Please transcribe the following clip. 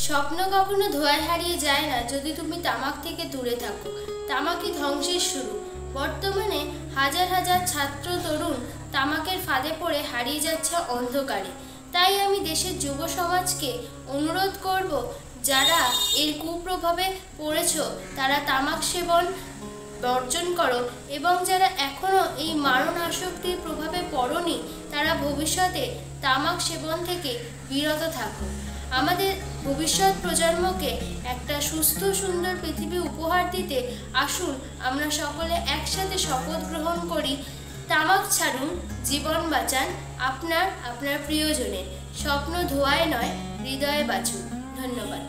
স্বপ্ন কখনো ধোঁয়ায় হারিয়ে যায় না যদি তুমি তামাক থেকে দূরে থাকো। তামাকই ধ্বংসের শুরু। বর্তমানে হাজার হাজার ছাত্র তরুণ তামাকের ফাঁদে পড়ে হারিয়ে যাচ্ছে অন্ধকারে। তাই আমি দেশের যুব সমাজকে অনুরোধ করব, যারা এর কুপ্রভাবে পড়েছ তারা তামাক সেবন বর্জন করো, এবং যারা এখনও এই মারণ আসক্তির প্রভাবে পড়নি তারা ভবিষ্যতে তামাক সেবন থেকে বিরত থাকো। আমাদের ভবিষ্যৎ প্রজন্মকে একটা সুস্থ সুন্দর পৃথিবী উপহার দিতে আসুন আমরা সকলে একসাথে শপথ গ্রহণ করি, তামাক ছাড়ুন, জীবন বাঁচান আপনার প্রিয়জনের। স্বপ্ন ধোঁয়ায় নয়, হৃদয়ে বাঁচুন। ধন্যবাদ।